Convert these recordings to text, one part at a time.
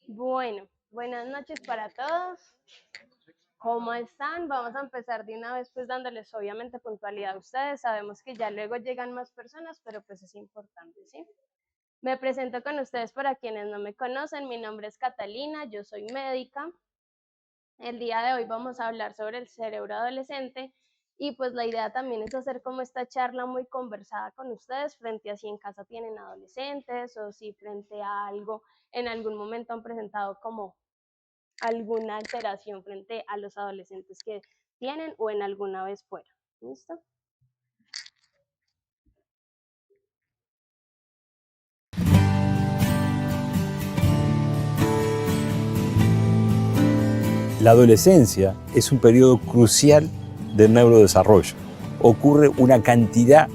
Bueno, buenas noches para todos. ¿Cómo están? Vamos a empezar de una vez pues dándoles obviamente puntualidad a ustedes. Sabemos que ya luego llegan más personas, pero pues es importante, ¿sí? Me presento con ustedes para quienes no me conocen. Mi nombre es Catalina, yo soy médica. El día de hoy vamos a hablar sobre el cerebro adolescente y pues la idea también es hacer como esta charla muy conversada con ustedes frente a si en casa tienen adolescentes o si frente a algo en algún momento han presentado como alguna alteración frente a los adolescentes que tienen o en alguna vez fuera. ¿Listo? La adolescencia es un periodo crucial del neurodesarrollo. Ocurre una cantidad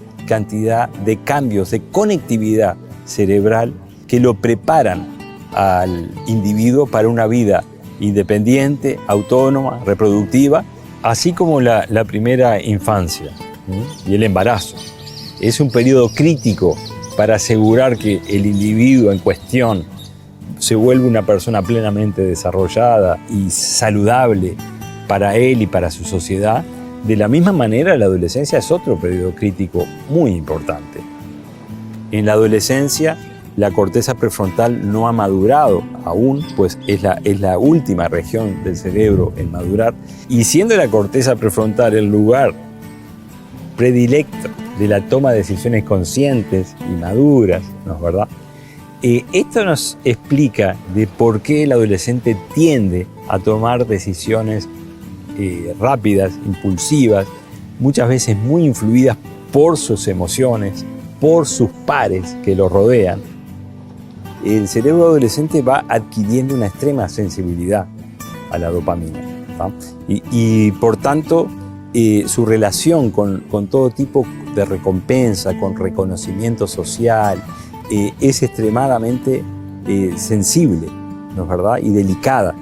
de cambios de conectividad cerebral que lo preparan al individuo para una vida independiente, autónoma, reproductiva, así como la primera infancia, ¿sí? Y el embarazo. Es un periodo crítico para asegurar que el individuo en cuestión se vuelve una persona plenamente desarrollada y saludable para él y para su sociedad. De la misma manera, la adolescencia es otro periodo crítico muy importante. En la adolescencia, la corteza prefrontal no ha madurado aún, pues es la última región del cerebro en madurar, y siendo la corteza prefrontal el lugar predilecto de la toma de decisiones conscientes y maduras, ¿no es verdad? Esto nos explica de por qué el adolescente tiende a tomar decisiones rápidas, impulsivas, muchas veces muy influidas por sus emociones, por sus pares que lo rodean. El cerebro adolescente va adquiriendo una extrema sensibilidad a la dopamina, ¿tá? Y por tanto, su relación con todo tipo de recompensa, con reconocimiento social, es extremadamente sensible, ¿no es verdad? Y delicada.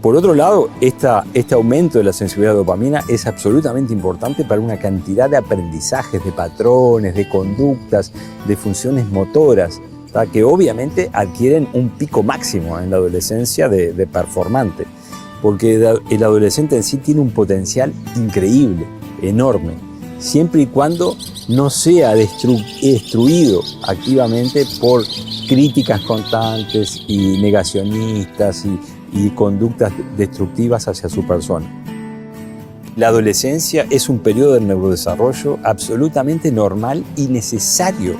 Por otro lado, este aumento de la sensibilidad a la dopamina es absolutamente importante para una cantidad de aprendizajes, de patrones, de conductas, de funciones motoras, ¿tá? Que obviamente adquieren un pico máximo en la adolescencia de performante, porque el adolescente en sí tiene un potencial increíble, enorme, siempre y cuando no sea destruido activamente por críticas constantes y negacionistas y conductas destructivas hacia su persona. La adolescencia es un periodo del neurodesarrollo absolutamente normal y necesario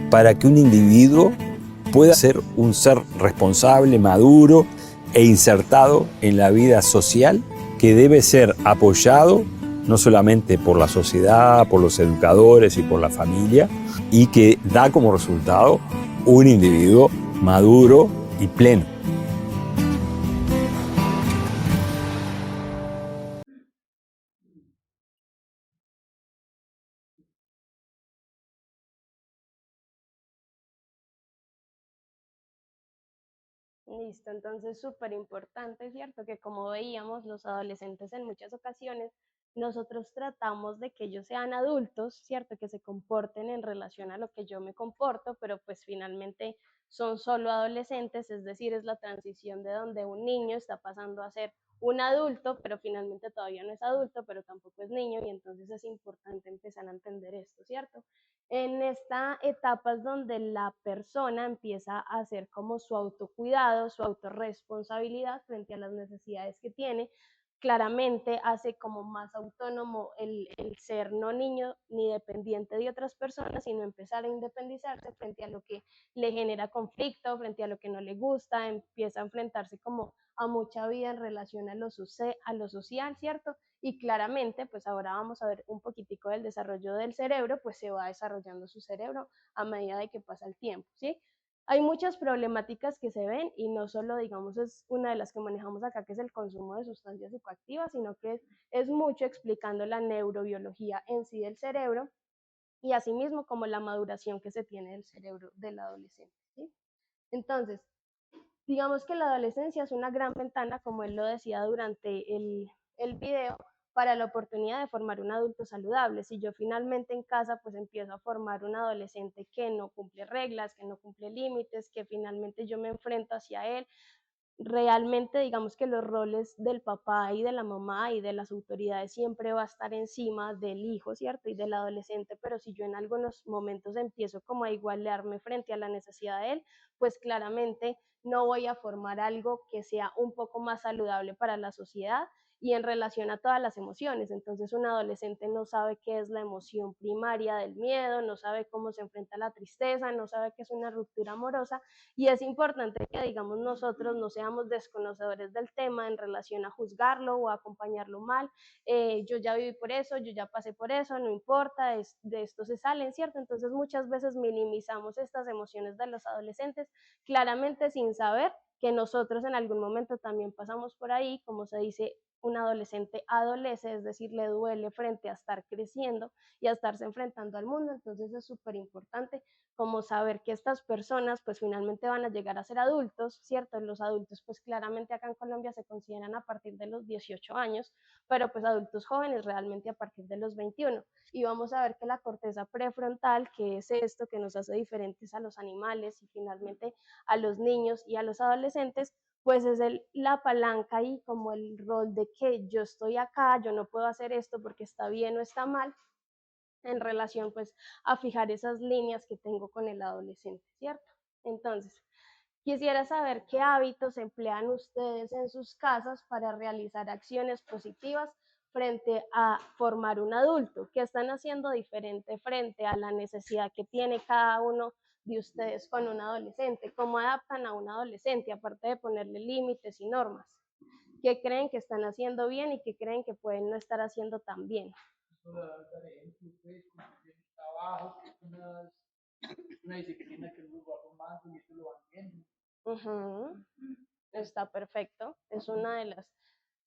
para que un individuo pueda ser un ser responsable, maduro e insertado en la vida social, que debe ser apoyado no solamente por la sociedad, por los educadores y por la familia, y que da como resultado un individuo maduro y pleno. Listo, entonces súper importante, ¿cierto? Que como veíamos, los adolescentes en muchas ocasiones, nosotros tratamos de que ellos sean adultos, ¿cierto? Que se comporten en relación a lo que yo me comporto, pero pues finalmente son solo adolescentes, es decir, es la transición de donde un niño está pasando a ser un adulto, pero finalmente todavía no es adulto, pero tampoco es niño, y entonces es importante empezar a entender esto, ¿cierto? En esta etapa es donde la persona empieza a hacer como su autocuidado, su autorresponsabilidad frente a las necesidades que tiene. Claramente hace como más autónomo el ser no niño ni dependiente de otras personas, sino empezar a independizarse frente a lo que le genera conflicto, frente a lo que no le gusta, empieza a enfrentarse como a mucha vida en relación a lo social, ¿cierto? Y claramente, pues ahora vamos a ver un poquitico del desarrollo del cerebro, pues se va desarrollando su cerebro a medida de que pasa el tiempo, ¿sí? Hay muchas problemáticas que se ven y no solo, digamos, es una de las que manejamos acá, que es el consumo de sustancias psicoactivas, sino que es mucho explicando la neurobiología en sí del cerebro y asimismo como la maduración que se tiene del cerebro del adolescente, ¿sí? Entonces, digamos que la adolescencia es una gran ventana, como él lo decía durante el video, para la oportunidad de formar un adulto saludable. Si yo finalmente en casa pues empiezo a formar un adolescente que no cumple reglas, que no cumple límites, que finalmente yo me enfrento hacia él, realmente digamos que los roles del papá y de la mamá y de las autoridades siempre va a estar encima del hijo, ¿cierto? Y del adolescente, pero si yo en algunos momentos empiezo como a igualarme frente a la necesidad de él, pues claramente no voy a formar algo que sea un poco más saludable para la sociedad y en relación a todas las emociones. Entonces un adolescente no sabe qué es la emoción primaria del miedo, no sabe cómo se enfrenta a la tristeza, no sabe qué es una ruptura amorosa y es importante que, digamos, nosotros no seamos desconocedores del tema en relación a juzgarlo o a acompañarlo mal. Yo ya viví por eso, yo ya pasé por eso, no importa, de esto se salen, ¿cierto? Entonces muchas veces minimizamos estas emociones de los adolescentes, claramente sin saber que nosotros en algún momento también pasamos por ahí, como se dice, un adolescente adolece, es decir, le duele frente a estar creciendo y a estarse enfrentando al mundo, entonces es súper importante como saber que estas personas pues finalmente van a llegar a ser adultos, ¿cierto? Los adultos pues claramente acá en Colombia se consideran a partir de los 18 años, pero pues adultos jóvenes realmente a partir de los 21. Y vamos a ver que la corteza prefrontal, que es esto que nos hace diferentes a los animales y finalmente a los niños y a los adolescentes, pues es la palanca y como el rol de que yo estoy acá, yo no puedo hacer esto porque está bien o está mal, en relación pues a fijar esas líneas que tengo con el adolescente, ¿cierto? Entonces, quisiera saber qué hábitos emplean ustedes en sus casas para realizar acciones positivas frente a formar un adulto. ¿Qué están haciendo diferente frente a la necesidad que tiene cada uno de ustedes con un adolescente? ¿Cómo adaptan a un adolescente, aparte de ponerle límites y normas? ¿Qué creen que están haciendo bien y qué creen que pueden no estar haciendo tan bien? Trabajo, que es una disciplina que nos va formando y eso lo van viendo. Ujú. Está perfecto. Es una de las,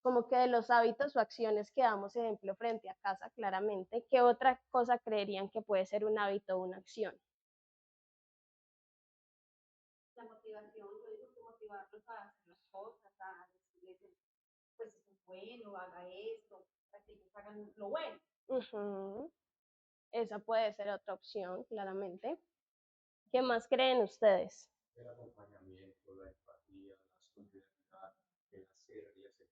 como que de los hábitos o acciones que damos ejemplo frente a casa, claramente. ¿Qué otra cosa creerían que puede ser un hábito o una acción? La motivación, yo digo que motivarlos a hacer las cosas, a decirles, pues esto es bueno, haga esto, para que ellos hagan lo bueno. Ujú. Esa puede ser otra opción, claramente. ¿Qué más creen ustedes? El acompañamiento, la empatía, la solidaridad, el hacer y hacer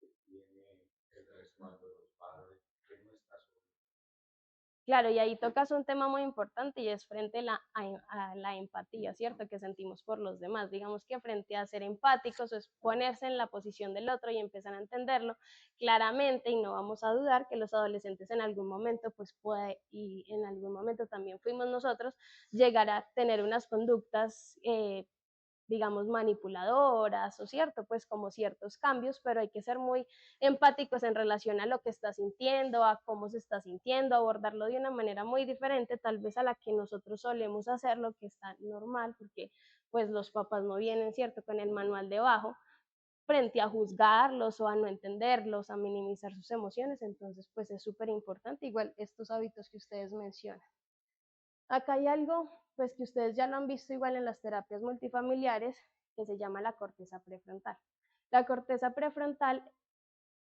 que tiene el respaldo de los padres, que no está solo. Claro, y ahí tocas un tema muy importante y es frente a la empatía, ¿cierto? Que sentimos por los demás. Digamos que frente a ser empáticos es ponerse en la posición del otro y empezar a entenderlo claramente y no vamos a dudar que los adolescentes en algún momento, pues puede, y en algún momento también fuimos nosotros, llegar a tener unas conductas digamos, manipuladoras o cierto, pues como ciertos cambios, pero hay que ser muy empáticos en relación a lo que está sintiendo, a cómo se está sintiendo, abordarlo de una manera muy diferente tal vez a la que nosotros solemos hacerlo, que está normal, porque pues los papás no vienen, cierto, con el manual debajo, frente a juzgarlos o a no entenderlos, a minimizar sus emociones, entonces pues es súper importante, igual estos hábitos que ustedes mencionan. Acá hay algo, pues que ustedes ya lo han visto igual en las terapias multifamiliares, que se llama la corteza prefrontal. La corteza prefrontal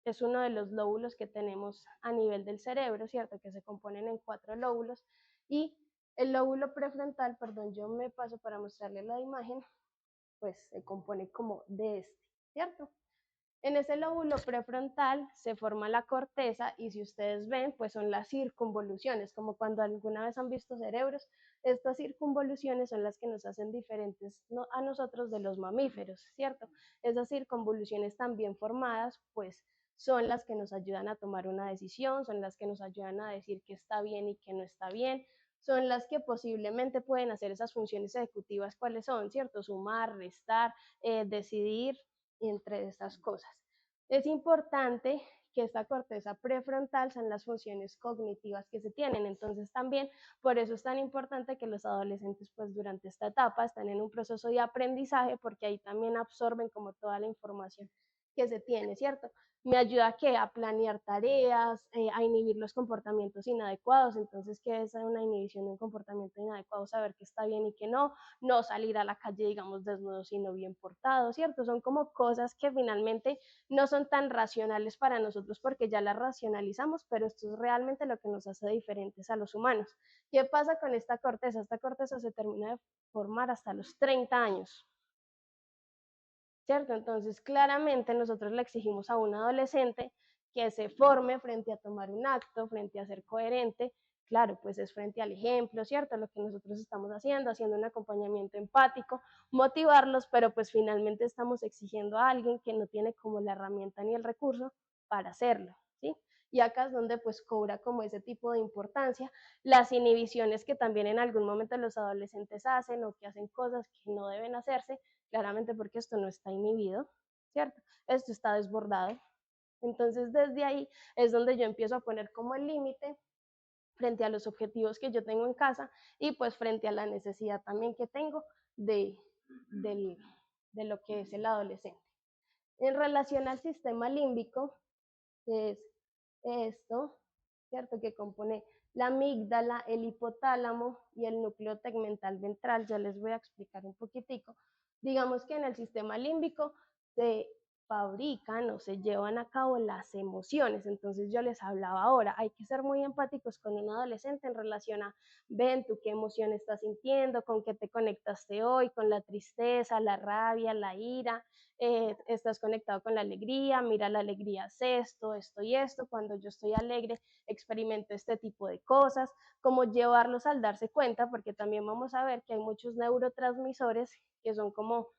es uno de los lóbulos que tenemos a nivel del cerebro, ¿cierto? Que se componen en 4 lóbulos y el lóbulo prefrontal, perdón, yo me paso para mostrarle la imagen, pues se compone como de este, ¿cierto? En ese lóbulo prefrontal se forma la corteza y si ustedes ven, pues son las circunvoluciones, como cuando alguna vez han visto cerebros, estas circunvoluciones son las que nos hacen diferentes a nosotros de los mamíferos, ¿cierto? Esas circunvoluciones también formadas, pues son las que nos ayudan a tomar una decisión, son las que nos ayudan a decir que está bien y que no está bien, son las que posiblemente pueden hacer esas funciones ejecutivas, ¿cuáles son? ¿Cierto? Sumar, restar, decidir, entre estas cosas. Es importante que esta corteza prefrontal son las funciones cognitivas que se tienen, entonces también por eso es tan importante que los adolescentes pues durante esta etapa están en un proceso de aprendizaje porque ahí también absorben como toda la información que se tiene, ¿cierto? Me ayuda a, ¿qué? A planear tareas, a inhibir los comportamientos inadecuados. Entonces, ¿qué es una inhibición de un comportamiento inadecuado? Saber qué está bien y qué no, no salir a la calle, digamos, desnudo, sino bien portado, ¿cierto? Son como cosas que finalmente no son tan racionales para nosotros porque ya las racionalizamos, pero esto es realmente lo que nos hace diferentes a los humanos. ¿Qué pasa con esta corteza? Esta corteza se termina de formar hasta los 30 años. ¿Cierto? Entonces, claramente nosotros le exigimos a un adolescente que se forme frente a tomar un acto, frente a ser coherente, claro, pues es frente al ejemplo, ¿cierto? Lo que nosotros estamos haciendo un acompañamiento empático, motivarlos, pero pues finalmente estamos exigiendo a alguien que no tiene como la herramienta ni el recurso para hacerlo, ¿sí? Y acá es donde pues cobra como ese tipo de importancia, las inhibiciones que también en algún momento los adolescentes hacen o que hacen cosas que no deben hacerse, claramente porque esto no está inhibido, ¿cierto? Esto está desbordado. Entonces, desde ahí es donde yo empiezo a poner como el límite frente a los objetivos que yo tengo en casa y pues frente a la necesidad también que tengo de, de, de lo que es el adolescente. En relación al sistema límbico, que es esto, ¿cierto? Que compone la amígdala, el hipotálamo y el núcleo tegmental ventral. Ya les voy a explicar un poquitico. Digamos que en el sistema límbico se fabrican o se llevan a cabo las emociones. Entonces yo les hablaba ahora, hay que ser muy empáticos con un adolescente en relación a, ven, tú qué emoción estás sintiendo, con qué te conectaste hoy, con la tristeza, la rabia, la ira, estás conectado con la alegría, mira la alegría es esto y esto, cuando yo estoy alegre experimento este tipo de cosas, como llevarlos al darse cuenta, porque también vamos a ver que hay muchos neurotransmisores que son como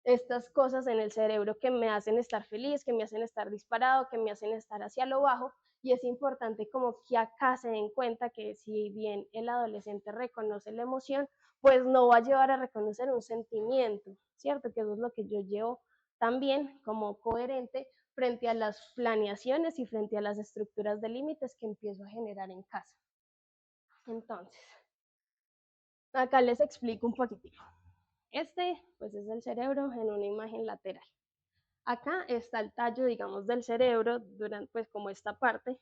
estas cosas en el cerebro que me hacen estar feliz, que me hacen estar disparado, que me hacen estar hacia lo bajo, y es importante como que acá se den cuenta que si bien el adolescente reconoce la emoción, pues no va a llevar a reconocer un sentimiento, ¿cierto? Que eso es lo que yo llevo también como coherente frente a las planeaciones y frente a las estructuras de límites que empiezo a generar en casa. Entonces, acá les explico un poquitico. Este, pues es el cerebro en una imagen lateral. Acá está el tallo, digamos, del cerebro, durante, pues como esta parte,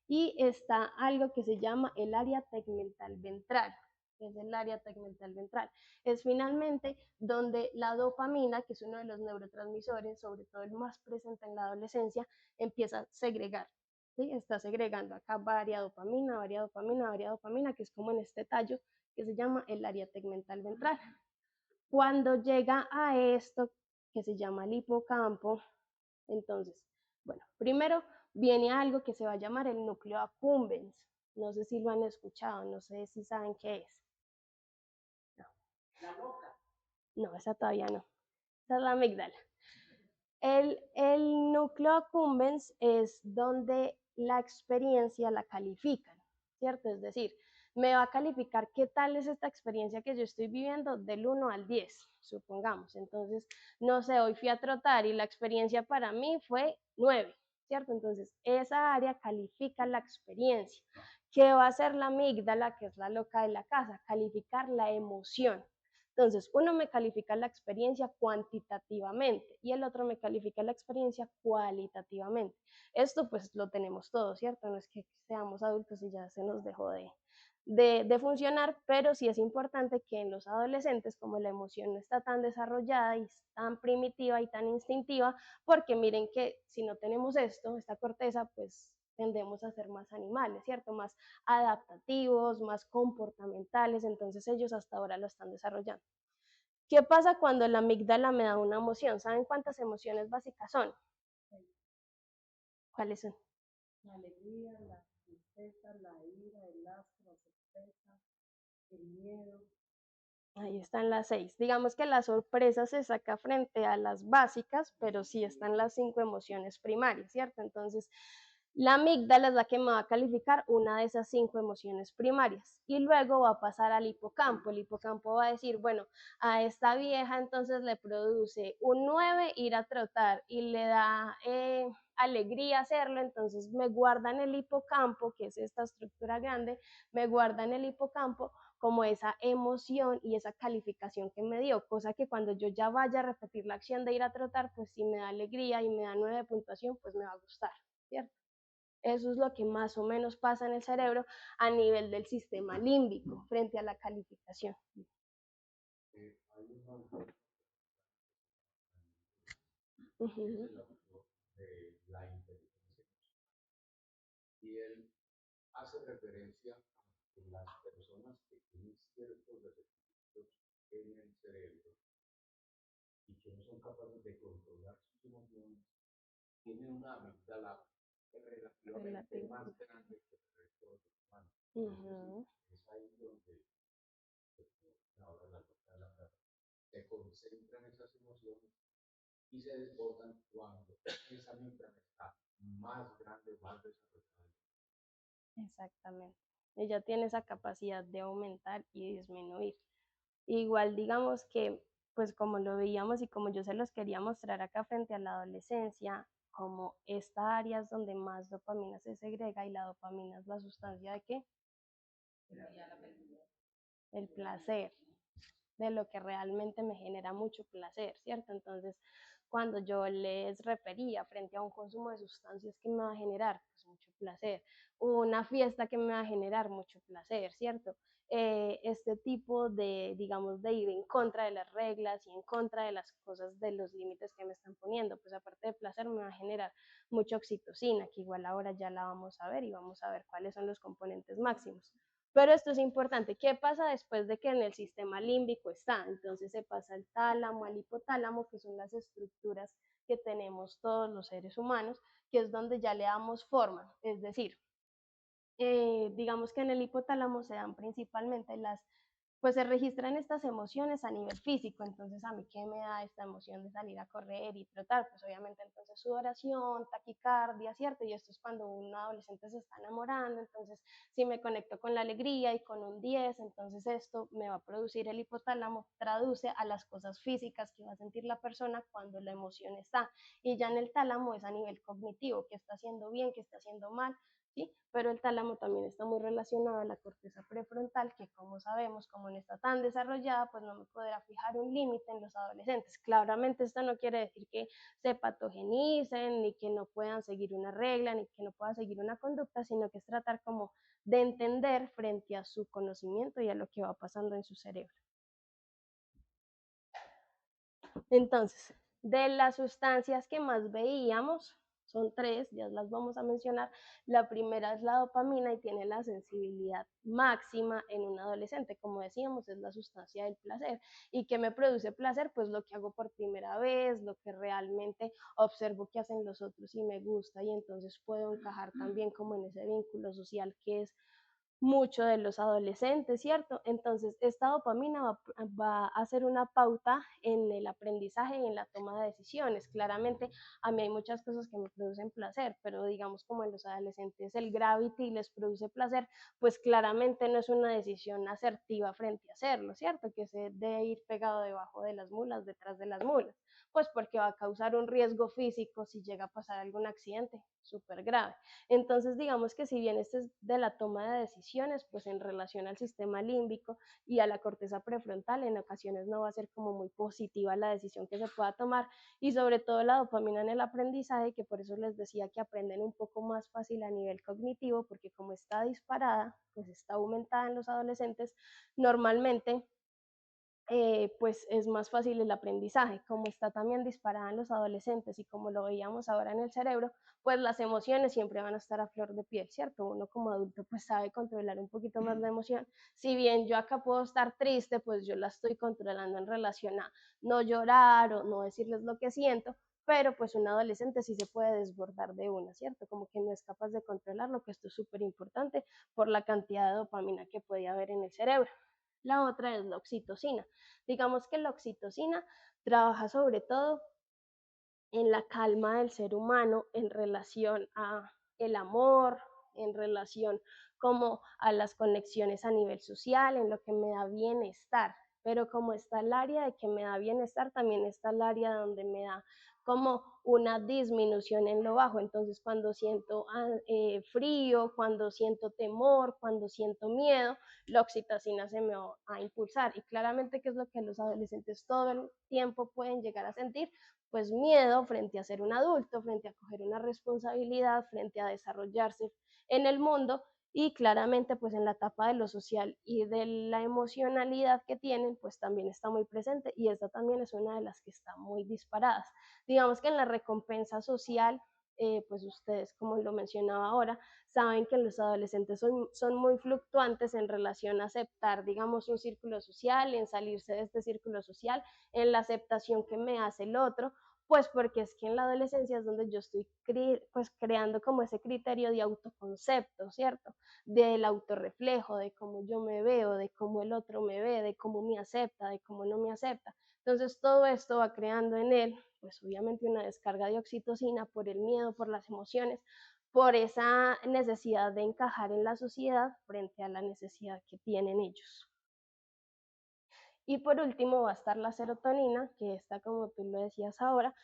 y está algo que se llama el área tegmental ventral, que es el área tegmental ventral. Es finalmente donde la dopamina, que es uno de los neurotransmisores, sobre todo el más presente en la adolescencia, empieza a segregar. ¿Sí? Está segregando acá varia dopamina, varia dopamina, varia dopamina, que es como en este tallo, que se llama el área tegmental ventral. Cuando llega a esto, que se llama el hipocampo, entonces, bueno, primero viene algo que se va a llamar el núcleo accumbens. No sé si lo han escuchado, no sé si saben qué es. No. La loca. No, esa todavía no. Esa es la amígdala. El núcleo accumbens es donde la experiencia la califican, ¿cierto? Es decir, me va a calificar qué tal es esta experiencia que yo estoy viviendo del 1 al 10, supongamos. Entonces, no sé, hoy fui a trotar y la experiencia para mí fue 9, ¿cierto? Entonces, esa área califica la experiencia. ¿Qué va a hacer la amígdala, que es la loca de la casa? Calificar la emoción. Entonces, uno me califica la experiencia cuantitativamente y el otro me califica la experiencia cualitativamente. Esto pues lo tenemos todos, ¿cierto? No es que seamos adultos y ya se nos dejó de funcionar, pero sí es importante que en los adolescentes, como la emoción no está tan desarrollada y tan primitiva y tan instintiva, porque miren que si no tenemos esto, esta corteza, pues tendemos a ser más animales, ¿cierto? Más adaptativos, más comportamentales, entonces ellos hasta ahora lo están desarrollando. ¿Qué pasa cuando la amígdala me da una emoción? ¿Saben cuántas emociones básicas son? ¿Cuáles son? La alegría, la tristeza, la ira, el asco, la sorpresa, el miedo. Ahí están las 6. Digamos que la sorpresa se saca frente a las básicas, pero sí están las 5 emociones primarias, ¿cierto? Entonces, la amígdala es la que me va a calificar una de esas 5 emociones primarias y luego va a pasar al hipocampo. El hipocampo va a decir, bueno, a esta vieja entonces le produce un 9 ir a trotar y le da alegría hacerlo, entonces me guarda en el hipocampo, que es esta estructura grande, me guarda en el hipocampo como esa emoción y esa calificación que me dio, cosa que cuando yo ya vaya a repetir la acción de ir a trotar, pues si me da alegría y me da 9 de puntuación, pues me va a gustar, ¿cierto? Eso es lo que más o menos pasa en el cerebro a nivel del sistema límbico frente a la calificación. Hay una Ujú. el autor de la inteligencia y él hace referencia a que las personas que tienen ciertos desequilibrios en el cerebro y que no son capaces de controlar sus emociones, tienen una amígdala relativamente Relativo. más grande que el resto de los humanos. Ujú. Es ahí donde ahora se concentran esas emociones y se desbordan cuando esa amígdala está más grande, más desarrollada. Exactamente. Ella tiene esa capacidad de aumentar y disminuir. Igual digamos que, pues como lo veíamos y como yo se los quería mostrar acá frente a la adolescencia, como esta área es donde más dopamina se segrega y la dopamina es la sustancia de qué? El placer, de lo que realmente me genera mucho placer, ¿cierto? Entonces, cuando yo les refería frente a un consumo de sustancias que me va a generar pues, mucho placer, una fiesta que me va a generar mucho placer, ¿cierto? Este tipo de, digamos, de ir en contra de las reglas y en contra de las cosas, de los límites que me están poniendo, pues aparte de placer me va a generar mucha oxitocina, que igual ahora ya la vamos a ver y vamos a ver cuáles son los componentes máximos. Pero esto es importante. ¿Qué pasa después de que en el sistema límbico está? Entonces se pasa al tálamo, al hipotálamo, que son las estructuras que tenemos todos los seres humanos, que es donde ya le damos forma. Es decir, digamos que en el hipotálamo se dan principalmente pues se registran estas emociones a nivel físico, entonces a mí qué me da esta emoción de salir a correr y trotar, pues obviamente entonces sudoración, taquicardia, ¿cierto? Y esto es cuando un adolescente se está enamorando, entonces si me conecto con la alegría y con un 10, entonces esto me va a producir el hipotálamo, traduce a las cosas físicas que va a sentir la persona cuando la emoción está, y ya en el tálamo es a nivel cognitivo, qué está haciendo bien, qué está haciendo mal, ¿sí? Pero el tálamo también está muy relacionado a la corteza prefrontal, que como sabemos, como no está tan desarrollada, pues no me podrá fijar un límite en los adolescentes. Claramente esto no quiere decir que se patogenicen, ni que no puedan seguir una regla, ni que no puedan seguir una conducta, sino que es tratar como de entender frente a su conocimiento y a lo que va pasando en su cerebro. Entonces, de las sustancias que más veíamos, son tres, ya las vamos a mencionar. La primera es la dopamina y tiene la sensibilidad máxima en un adolescente. Como decíamos, es la sustancia del placer. ¿Y qué me produce placer? Pues lo que hago por primera vez, lo que realmente observo que hacen los otros y me gusta, y entonces puedo encajar también como en ese vínculo social que es mucho de los adolescentes, ¿cierto? Entonces, esta dopamina va a hacer una pauta en el aprendizaje y en la toma de decisiones. Claramente, a mí hay muchas cosas que me producen placer, pero digamos como en los adolescentes el gravity les produce placer, pues claramente no es una decisión asertiva frente a hacerlo, ¿cierto? Que se debe ir pegado debajo de las mulas, detrás de las mulas, pues porque va a causar un riesgo físico si llega a pasar algún accidente súper grave. Entonces, digamos que si bien este es de la toma de decisiones, pues en relación al sistema límbico y a la corteza prefrontal, en ocasiones no va a ser como muy positiva la decisión que se pueda tomar, y sobre todo la dopamina en el aprendizaje, que por eso les decía que aprenden un poco más fácil a nivel cognitivo, porque como está disparada, pues está aumentada en los adolescentes, normalmente pues es más fácil el aprendizaje. Como está también disparada en los adolescentes y como lo veíamos ahora en el cerebro, pues las emociones siempre van a estar a flor de piel, ¿cierto? Uno como adulto pues sabe controlar un poquito más la emoción. Si bien yo acá puedo estar triste, pues yo la estoy controlando en relación a no llorar o no decirles lo que siento, pero pues un adolescente sí se puede desbordar de una, ¿cierto? Como que no es capaz de controlarlo, que esto es súper importante por la cantidad de dopamina que puede haber en el cerebro. La otra es la oxitocina. Digamos que la oxitocina trabaja sobre todo en la calma del ser humano en relación a el amor, en relación como a las conexiones a nivel social, en lo que me da bienestar. Pero como está el área de que me da bienestar, también está el área donde me da como una disminución en lo bajo. Entonces, cuando siento frío, cuando siento temor, cuando siento miedo, la oxitocina se me va a impulsar. Y claramente, ¿qué es lo que los adolescentes todo el tiempo pueden llegar a sentir? Pues miedo frente a ser un adulto, frente a coger una responsabilidad, frente a desarrollarse en el mundo, y claramente pues en la etapa de lo social y de la emocionalidad que tienen pues también está muy presente, y esta también es una de las que está muy disparadas. Digamos que en la recompensa social, pues ustedes, como lo mencionaba ahora, saben que los adolescentes son muy fluctuantes en relación a aceptar, digamos, un círculo social, en salirse de este círculo social, en la aceptación que me hace el otro, pues porque es que en la adolescencia es donde yo estoy pues creando como ese criterio de autoconcepto, ¿cierto? Del autorreflejo, de cómo yo me veo, de cómo el otro me ve, de cómo me acepta, de cómo no me acepta. Entonces todo esto va creando en él, pues obviamente una descarga de oxitocina por el miedo, por las emociones, por esa necesidad de encajar en la sociedad frente a la necesidad que tienen ellos. Y por último va a estar la serotonina, que está, como tú lo decías ahora,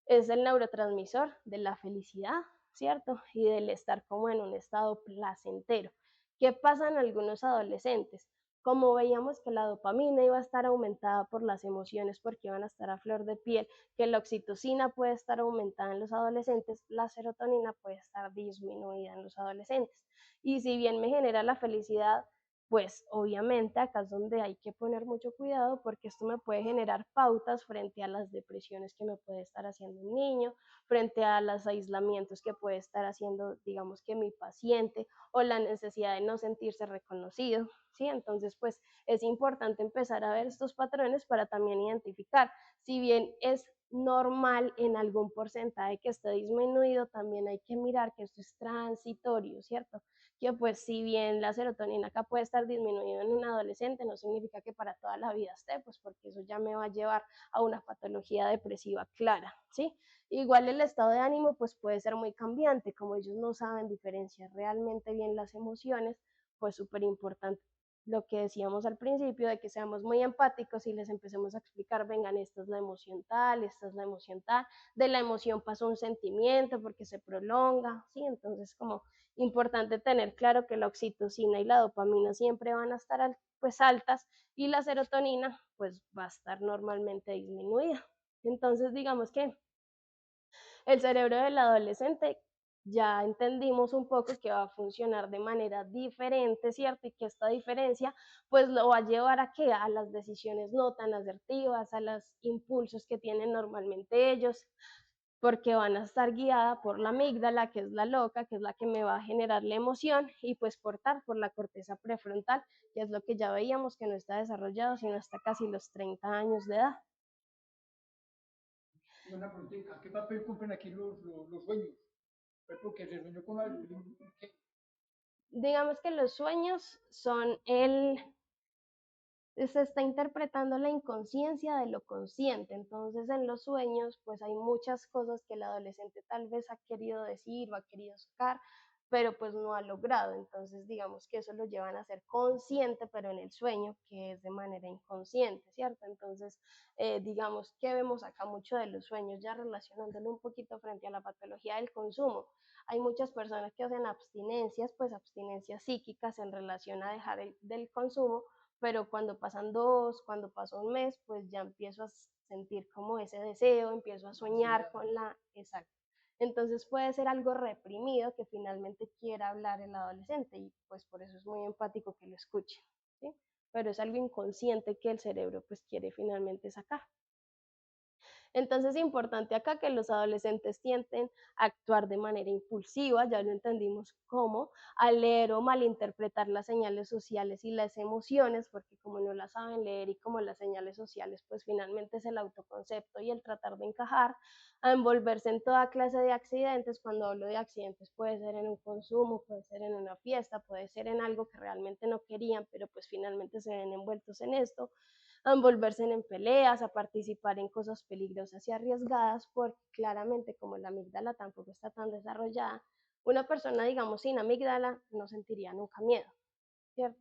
es el neurotransmisor de la felicidad, ¿cierto? Y del estar como en un estado placentero. ¿Qué pasa en algunos adolescentes? Como veíamos que la dopamina iba a estar aumentada por las emociones porque iban a estar a flor de piel, que la oxitocina puede estar aumentada en los adolescentes, la serotonina puede estar disminuida en los adolescentes. Y si bien me genera la felicidad, pues obviamente acá es donde hay que poner mucho cuidado, porque esto me puede generar pautas frente a las depresiones que me puede estar haciendo un niño, frente a los aislamientos que puede estar haciendo, digamos, que mi paciente, o la necesidad de no sentirse reconocido, ¿sí? Entonces, pues es importante empezar a ver estos patrones para también identificar, si bien es normal en algún porcentaje que esté disminuido, también hay que mirar que esto es transitorio, ¿cierto? Que pues si bien la serotonina acá puede estar disminuida en un adolescente, no significa que para toda la vida esté, pues porque eso ya me va a llevar a una patología depresiva clara, ¿sí? Igual el estado de ánimo pues puede ser muy cambiante, como ellos no saben diferenciar realmente bien las emociones, pues súper importante lo que decíamos al principio, de que seamos muy empáticos y les empecemos a explicar, vengan, esta es la emoción tal, esta es la emoción tal, de la emoción pasó un sentimiento porque se prolonga, ¿sí? Entonces como importante tener claro que la oxitocina y la dopamina siempre van a estar pues altas, y la serotonina pues va a estar normalmente disminuida. Entonces digamos que el cerebro del adolescente ya entendimos un poco que va a funcionar de manera diferente, ¿cierto? Y que esta diferencia pues lo va a llevar a que a las decisiones no tan asertivas, a los impulsos que tienen normalmente ellos, porque van a estar guiadas por la amígdala, que es la loca, que es la que me va a generar la emoción, y pues por la corteza prefrontal, que es lo que ya veíamos que no está desarrollado sino hasta casi los 30 años de edad. Una preguntita, ¿qué papel cumplen aquí los sueños? Porque se soñó con algo. ¿Qué? Digamos que los sueños son se está interpretando la inconsciencia de lo consciente. Entonces en los sueños pues hay muchas cosas que el adolescente tal vez ha querido decir o ha querido sacar, pero pues no ha logrado. Entonces digamos que eso lo llevan a ser consciente, pero en el sueño, que es de manera inconsciente, ¿cierto? Entonces digamos que vemos acá mucho de los sueños, ya relacionándolo un poquito frente a la patología del consumo. Hay muchas personas que hacen abstinencias, pues abstinencias psíquicas en relación a dejar del consumo, pero cuando pasan 2, cuando pasa un mes, pues ya empiezo a sentir como ese deseo, empiezo a soñar con la... Exacto. Entonces puede ser algo reprimido que finalmente quiera hablar el adolescente, y pues por eso es muy empático que lo escuche, ¿sí? Pero es algo inconsciente que el cerebro pues quiere finalmente sacar. Entonces es importante acá que los adolescentes tienden a actuar de manera impulsiva, ya lo entendimos cómo, a leer o malinterpretar las señales sociales y las emociones, porque como no las saben leer y como las señales sociales, pues finalmente es el autoconcepto y el tratar de encajar, a envolverse en toda clase de accidentes. Cuando hablo de accidentes puede ser en un consumo, puede ser en una fiesta, puede ser en algo que realmente no querían, pero pues finalmente se ven envueltos en esto, a envolverse en peleas, a participar en cosas peligrosas y arriesgadas, porque claramente como la amígdala tampoco está tan desarrollada, una persona, digamos, sin amígdala no sentiría nunca miedo, ¿cierto?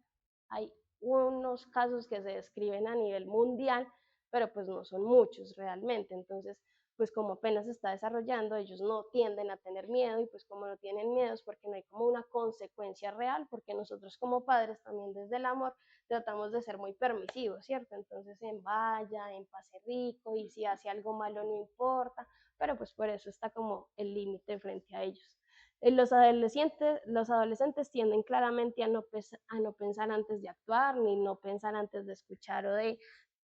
Hay unos casos que se describen a nivel mundial, pero pues no son muchos realmente. Entonces, pues como apenas se está desarrollando, ellos no tienden a tener miedo y pues como no tienen miedo es porque no hay como una consecuencia real, porque nosotros como padres también desde el amor tratamos de ser muy permisivos, ¿cierto? Entonces en vaya, en pase rico y si hace algo malo no importa, pero pues por eso está como el límite frente a ellos. Los adolescentes tienden claramente a no pensar antes de actuar, ni no pensar antes de escuchar o de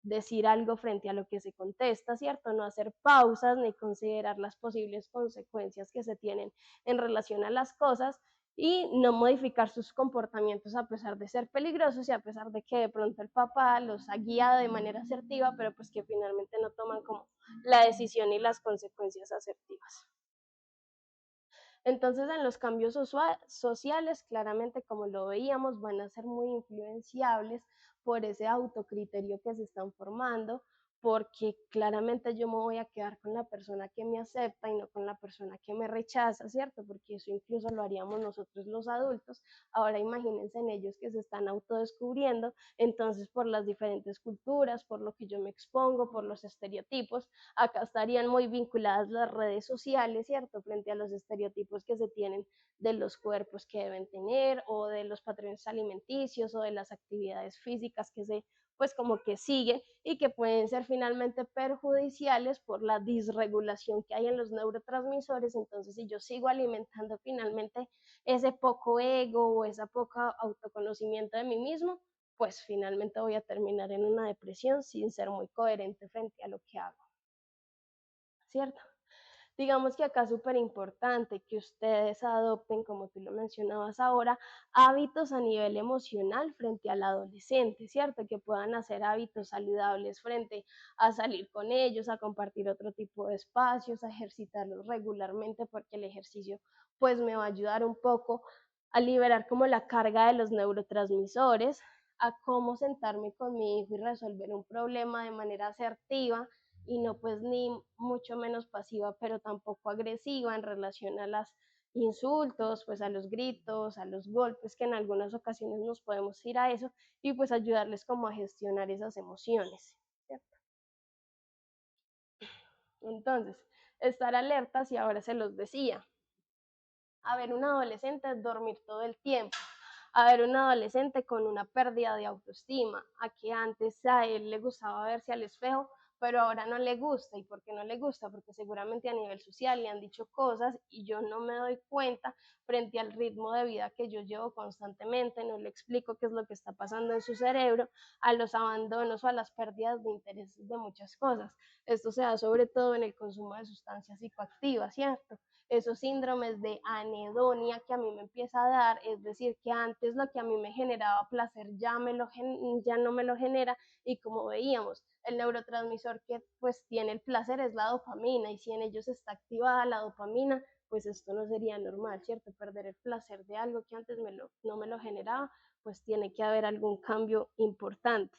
decir algo frente a lo que se contesta, ¿cierto? No hacer pausas ni considerar las posibles consecuencias que se tienen en relación a las cosas y no modificar sus comportamientos a pesar de ser peligrosos y a pesar de que de pronto el papá los ha guiado de manera asertiva, pero pues que finalmente no toman como la decisión y las consecuencias asertivas. Entonces, en los cambios sociales, claramente, como lo veíamos, van a ser muy influenciables por ese autocriterio que se están formando, porque claramente yo me voy a quedar con la persona que me acepta y no con la persona que me rechaza, ¿cierto? Porque eso incluso lo haríamos nosotros los adultos. Ahora imagínense en ellos que se están autodescubriendo, entonces por las diferentes culturas, por lo que yo me expongo, por los estereotipos, acá estarían muy vinculadas las redes sociales, ¿cierto? Frente a los estereotipos que se tienen de los cuerpos que deben tener o de los patrones alimenticios o de las actividades físicas que se pues como que siguen y que pueden ser finalmente perjudiciales por la disregulación que hay en los neurotransmisores. Entonces, si yo sigo alimentando finalmente ese poco ego o ese poco autoconocimiento de mí mismo, pues finalmente voy a terminar en una depresión sin ser muy coherente frente a lo que hago, ¿cierto? Digamos que acá es súper importante que ustedes adopten, como tú lo mencionabas ahora, hábitos a nivel emocional frente al adolescente, ¿cierto? Que puedan hacer hábitos saludables frente a salir con ellos, a compartir otro tipo de espacios, a ejercitarlos regularmente, porque el ejercicio pues me va a ayudar un poco a liberar como la carga de los neurotransmisores, a cómo sentarme con mi hijo y resolver un problema de manera asertiva, y no pues ni mucho menos pasiva, pero tampoco agresiva en relación a los insultos, pues a los gritos, a los golpes, que en algunas ocasiones nos podemos ir a eso, y pues ayudarles como a gestionar esas emociones, ¿cierto? Entonces, estar alertas, y ahora se los decía, a ver un adolescente dormir todo el tiempo, a ver un adolescente con una pérdida de autoestima, a que antes a él le gustaba verse al espejo, pero ahora no le gusta. ¿Y por qué no le gusta? Porque seguramente a nivel social le han dicho cosas y yo no me doy cuenta frente al ritmo de vida que yo llevo constantemente, no le explico qué es lo que está pasando en su cerebro, a los abandonos o a las pérdidas de intereses de muchas cosas. Esto se da sobre todo en el consumo de sustancias psicoactivas, ¿cierto? Esos síndromes de anedonia que a mí me empieza a dar, es decir, que antes lo que a mí me generaba placer ya no me lo genera, y como veíamos, el neurotransmisor que pues tiene el placer es la dopamina, y si en ellos está activada la dopamina, pues esto no sería normal, ¿cierto? Perder el placer de algo que antes no me lo generaba, pues tiene que haber algún cambio importante.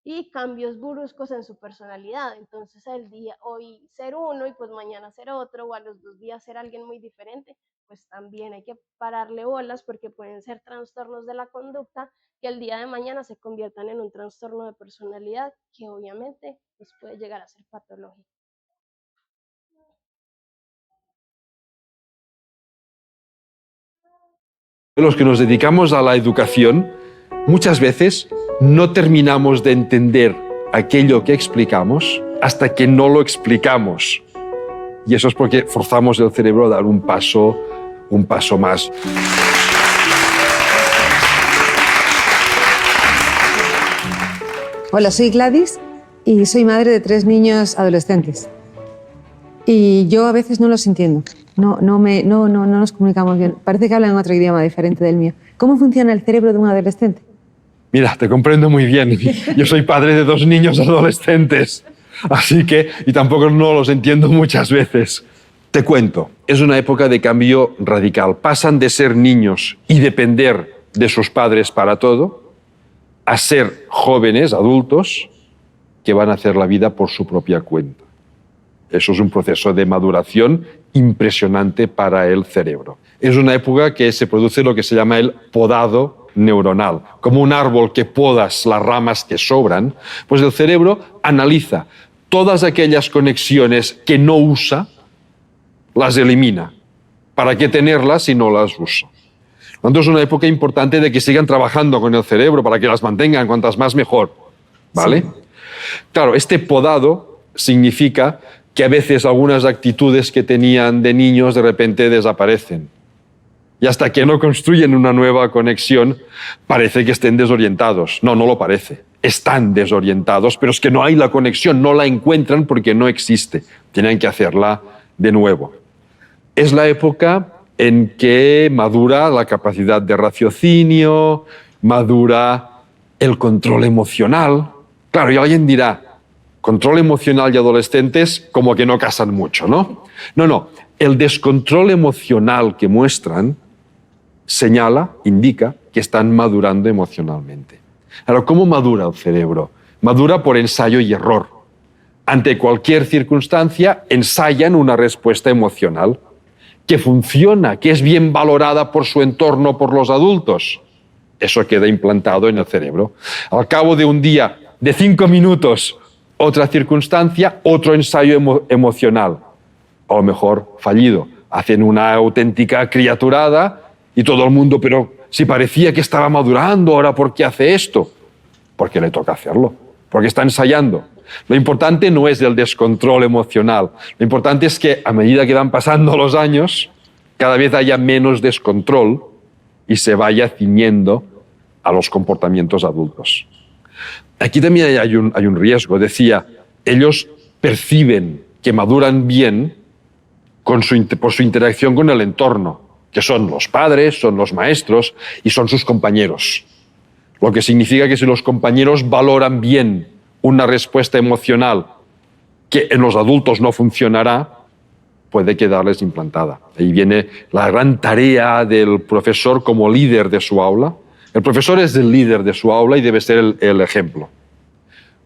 Y cambios bruscos en su personalidad. Entonces el día hoy ser uno y pues mañana ser otro, o a los 2 días ser alguien muy diferente, pues también hay que pararle bolas, porque pueden ser trastornos de la conducta que el día de mañana se conviertan en un trastorno de personalidad que obviamente pues puede llegar a ser patológico. Los que nos dedicamos a la educación, muchas veces no terminamos de entender aquello que explicamos hasta que no lo explicamos. Y eso es porque forzamos el cerebro a dar un paso más. Hola, soy Gladys y soy madre de 3 niños adolescentes. Y yo a veces no los entiendo. No nos comunicamos bien. Parece que hablan otro idioma diferente del mío. ¿Cómo funciona el cerebro de un adolescente? Mira, te comprendo muy bien. Yo soy padre de 2 niños adolescentes. Así que, y tampoco no los entiendo muchas veces. Te cuento, es una época de cambio radical. Pasan de ser niños y depender de sus padres para todo, a ser jóvenes, adultos, que van a hacer la vida por su propia cuenta. Eso es un proceso de maduración impresionante para el cerebro. Es una época que se produce lo que se llama el podado neuronal. Como un árbol que podas las ramas que sobran, pues el cerebro analiza todas aquellas conexiones que no usa, las elimina. ¿Para qué tenerlas si no las usa? Entonces es una época importante de que sigan trabajando con el cerebro para que las mantengan, cuantas más mejor. ¿Vale? Sí. Claro, este podado significa que a veces algunas actitudes que tenían de niños de repente desaparecen. Y hasta que no construyen una nueva conexión, parece que estén desorientados. No, no lo parece. Están desorientados, pero es que no hay la conexión, no la encuentran porque no existe. Tienen que hacerla de nuevo. Es la época en que madura la capacidad de raciocinio, madura el control emocional. Claro, y alguien dirá, control emocional y adolescentes como que no casan mucho, ¿no? No. El descontrol emocional que muestran señala, indica que están madurando emocionalmente. Ahora, ¿cómo madura el cerebro? Madura por ensayo y error. Ante cualquier circunstancia, ensayan una respuesta emocional que funciona, que es bien valorada por su entorno, por los adultos. Eso queda implantado en el cerebro. Al cabo de un día, de 5 minutos, otra circunstancia, otro ensayo emocional. A lo mejor fallido. Hacen una auténtica criaturada y todo el mundo, pero si parecía que estaba madurando, ¿ahora por qué hace esto? Porque le toca hacerlo, porque está ensayando. Lo importante no es el descontrol emocional, lo importante es que a medida que van pasando los años, cada vez haya menos descontrol y se vaya ciñendo a los comportamientos adultos. Aquí también hay un riesgo, decía, ellos perciben que maduran bien por su interacción con el entorno, que son los padres, son los maestros y son sus compañeros. Lo que significa que si los compañeros valoran bien una respuesta emocional que en los adultos no funcionará, puede quedarles implantada. Ahí viene la gran tarea del profesor como líder de su aula. El profesor es el líder de su aula y debe ser el ejemplo.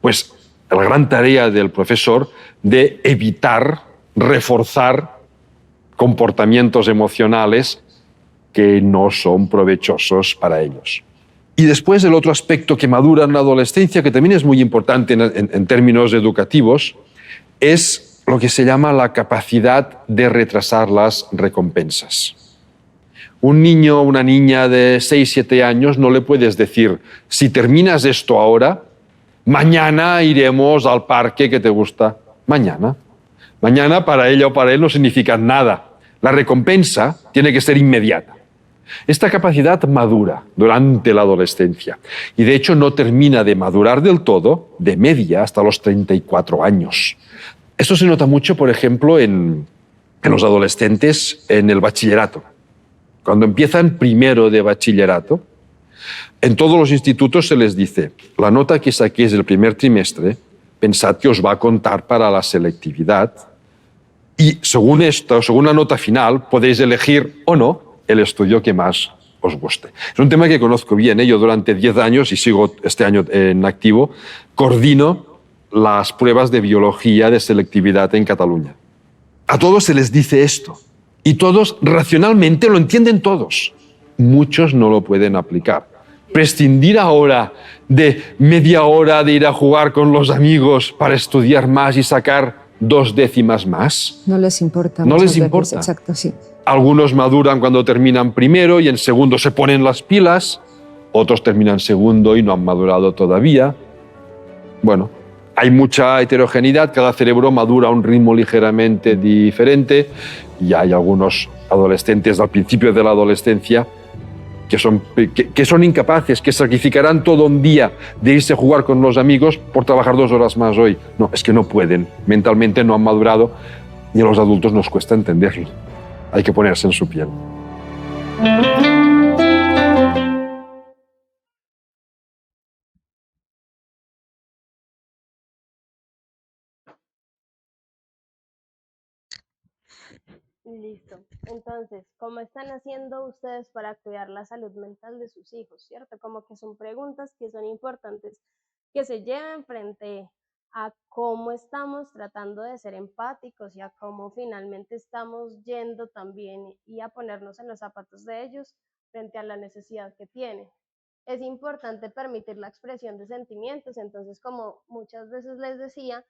Pues la gran tarea del profesor de evitar, reforzar comportamientos emocionales que no son provechosos para ellos. Y después el otro aspecto que madura en la adolescencia, que también es muy importante en términos educativos, es lo que se llama la capacidad de retrasar las recompensas. Un niño o una niña de 6, 7 años no le puedes decir, si terminas esto ahora, mañana iremos al parque que te gusta. Mañana. Mañana para ella o para él no significa nada. La recompensa tiene que ser inmediata. Esta capacidad madura durante la adolescencia y de hecho no termina de madurar del todo, de media, hasta los 34 años. Esto se nota mucho, por ejemplo, en los adolescentes en el bachillerato. Cuando empiezan primero de bachillerato, en todos los institutos se les dice, la nota que saquéis del primer trimestre, pensad que os va a contar para la selectividad y según esto, según la nota final, podéis elegir o no el estudio que más os guste. Es un tema que conozco bien. Yo durante 10 años, y sigo este año en activo, coordino las pruebas de biología de selectividad en Cataluña. A todos se les dice esto y todos racionalmente lo entienden todos. Muchos no lo pueden aplicar. Prescindir ahora de media hora de ir a jugar con los amigos para estudiar más y sacar 2 décimas más. No les importa. No les importa. Exacto, sí. Algunos maduran cuando terminan primero y en segundo se ponen las pilas, otros terminan segundo y no han madurado todavía. Bueno, hay mucha heterogeneidad, cada cerebro madura a un ritmo ligeramente diferente y hay algunos adolescentes al principio de la adolescencia que son incapaces, que sacrificarán todo un día de irse a jugar con los amigos por trabajar 2 horas más hoy. No, es que no pueden, mentalmente no han madurado y a los adultos nos cuesta entenderlo. Hay que ponerse en su piel. Listo. Entonces, ¿cómo están haciendo ustedes para cuidar la salud mental de sus hijos, cierto? Como que son preguntas que son importantes que se lleven frente a cómo estamos tratando de ser empáticos y a cómo finalmente estamos yendo también y a ponernos en los zapatos de ellos frente a la necesidad que tienen. Es importante permitir la expresión de sentimientos, entonces como muchas veces les decía,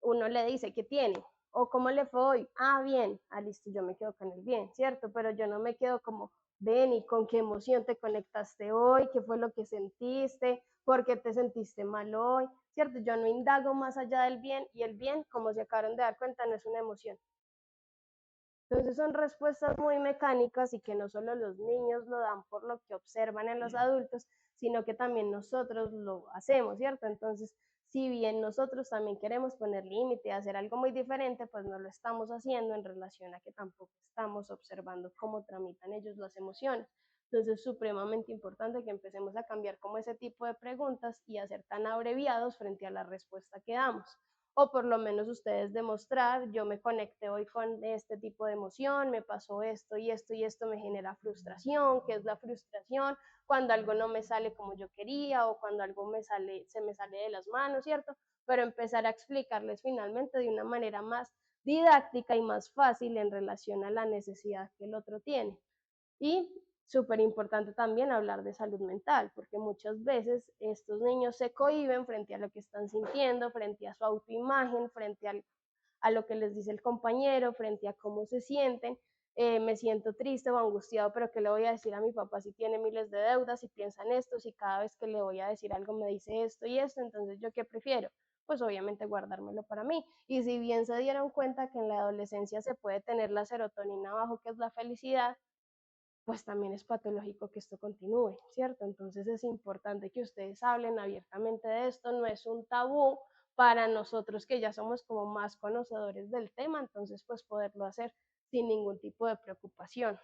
uno le dice qué tiene, o cómo le fue hoy, ah, bien, ah, listo, yo me quedo con el bien, ¿cierto? Pero yo no me quedo como, ven, y con qué emoción te conectaste hoy, qué fue lo que sentiste, por qué te sentiste mal hoy, ¿cierto? Yo no indago más allá del bien, y el bien, como se acabaron de dar cuenta, no es una emoción. Entonces son respuestas muy mecánicas y que no solo los niños lo dan por lo que observan en los adultos, sino que también nosotros lo hacemos, ¿cierto? Entonces, si bien nosotros también queremos poner límite, hacer algo muy diferente, pues no lo estamos haciendo en relación a que tampoco estamos observando cómo tramitan ellos las emociones. Entonces es supremamente importante que empecemos a cambiar como ese tipo de preguntas y a ser tan abreviados frente a la respuesta que damos, o por lo menos ustedes demostrar, yo me conecté hoy con este tipo de emoción, me pasó esto y esto y esto me genera frustración, ¿qué es la frustración? Cuando algo no me sale como yo quería o cuando algo se me sale de las manos, ¿cierto? Pero empezar a explicarles finalmente de una manera más didáctica y más fácil en relación a la necesidad que el otro tiene. Y súper importante también hablar de salud mental, porque muchas veces estos niños se cohíben frente a lo que están sintiendo, frente a su autoimagen, a lo que les dice el compañero, frente a cómo se sienten. Me siento triste o angustiado, pero ¿qué le voy a decir a mi papá si tiene miles de deudas, si piensa en esto, si cada vez que le voy a decir algo me dice esto y esto? Entonces, ¿yo qué prefiero? Pues obviamente guardármelo para mí. Y si bien se dieron cuenta que en la adolescencia se puede tener la serotonina bajo, que es la felicidad, pues también es patológico que esto continúe, ¿cierto? Entonces es importante que ustedes hablen abiertamente de esto, no es un tabú para nosotros que ya somos como más conocedores del tema, entonces pues poderlo hacer sin ningún tipo de preocupación.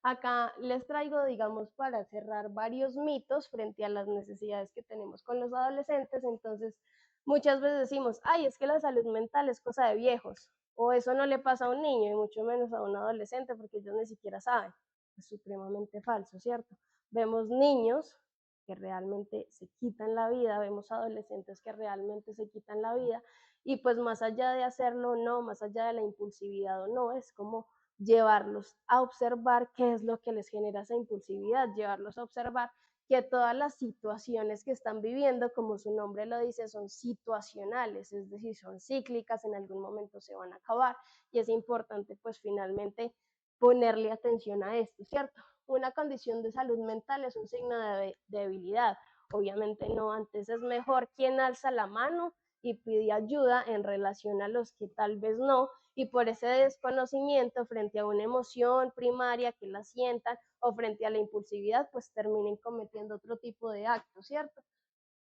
Acá les traigo, digamos, para cerrar varios mitos frente a las necesidades que tenemos con los adolescentes. Entonces, muchas veces decimos, ay, es que la salud mental es cosa de viejos, o eso no le pasa a un niño y mucho menos a un adolescente porque ellos ni siquiera saben. Es supremamente falso, ¿cierto? Vemos niños que realmente se quitan la vida, vemos adolescentes que realmente se quitan la vida, y pues más allá de hacerlo o no, más allá de la impulsividad o no, es como llevarlos a observar qué es lo que les genera esa impulsividad, llevarlos a observar que todas las situaciones que están viviendo, como su nombre lo dice, son situacionales, es decir, son cíclicas, en algún momento se van a acabar, y es importante pues finalmente ponerle atención a esto, ¿cierto? Una condición de salud mental es un signo de debilidad, obviamente no, antes es mejor quien alza la mano y pide ayuda en relación a los que tal vez no, y por ese desconocimiento frente a una emoción primaria que la sientan o frente a la impulsividad, pues terminen cometiendo otro tipo de actos, ¿cierto?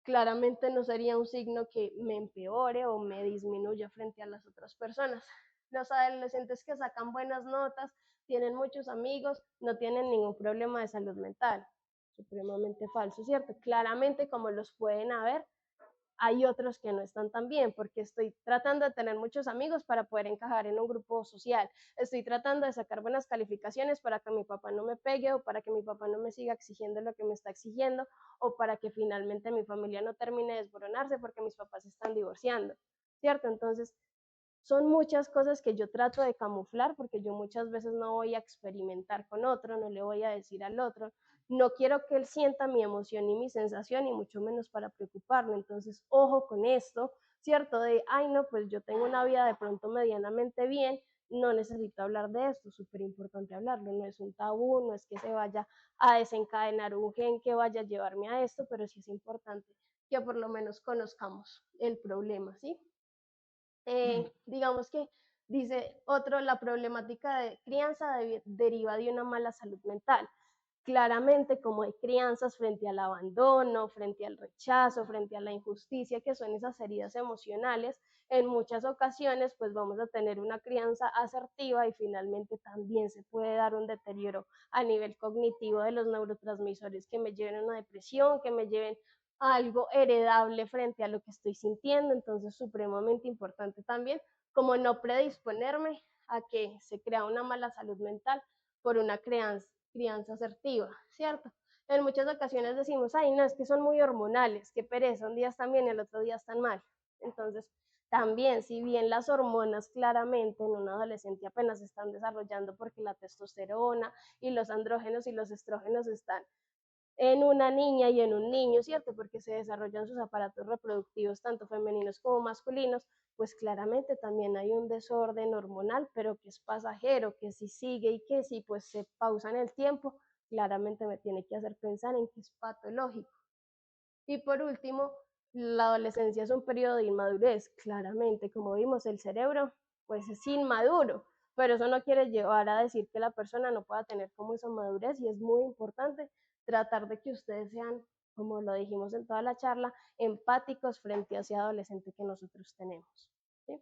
Claramente no sería un signo que me empeore o me disminuya frente a las otras personas. Los adolescentes que sacan buenas notas, tienen muchos amigos, no tienen ningún problema de salud mental. Supremamente falso, ¿cierto? Claramente como los pueden haber, hay otros que no están tan bien, porque estoy tratando de tener muchos amigos para poder encajar en un grupo social, estoy tratando de sacar buenas calificaciones para que mi papá no me pegue o para que mi papá no me siga exigiendo lo que me está exigiendo o para que finalmente mi familia no termine de desboronarse porque mis papás se están divorciando, ¿cierto? Entonces, son muchas cosas que yo trato de camuflar porque yo muchas veces no voy a experimentar con otro, no le voy a decir al otro, no quiero que él sienta mi emoción ni mi sensación y mucho menos para preocuparlo. Entonces, ojo con esto, ¿cierto? De, ay, no, pues yo tengo una vida de pronto medianamente bien, no necesito hablar de esto, súper importante hablarlo, no es un tabú, no es que se vaya a desencadenar un gen que vaya a llevarme a esto, pero sí es importante que por lo menos conozcamos el problema, ¿sí? Digamos que dice otro, la problemática de crianza deriva de una mala salud mental. Claramente, como hay crianzas frente al abandono, frente al rechazo, frente a la injusticia, que son esas heridas emocionales, en muchas ocasiones pues vamos a tener una crianza asertiva y finalmente también se puede dar un deterioro a nivel cognitivo de los neurotransmisores que me lleven a una depresión, que me lleven a algo heredable frente a lo que estoy sintiendo. Entonces, supremamente importante también como no predisponerme a que se crea una mala salud mental por una crianza asertiva, ¿cierto? En muchas ocasiones decimos, ay, no, es que son muy hormonales, qué pereza, un día están bien y el otro día están mal. Entonces, también, si bien las hormonas claramente en un adolescente apenas se están desarrollando porque la testosterona y los andrógenos y los estrógenos están en una niña y en un niño, ¿cierto? Porque se desarrollan sus aparatos reproductivos, tanto femeninos como masculinos, pues claramente también hay un desorden hormonal, pero que es pasajero, que si sigue y que si pues se pausa en el tiempo, claramente me tiene que hacer pensar en que es patológico. Y por último, la adolescencia es un periodo de inmadurez, claramente, como vimos, el cerebro pues es inmaduro, pero eso no quiere llevar a decir que la persona no pueda tener como esa madurez y es muy importante tratar de que ustedes sean, como lo dijimos en toda la charla, empáticos frente a ese adolescente que nosotros tenemos. ¿Sí?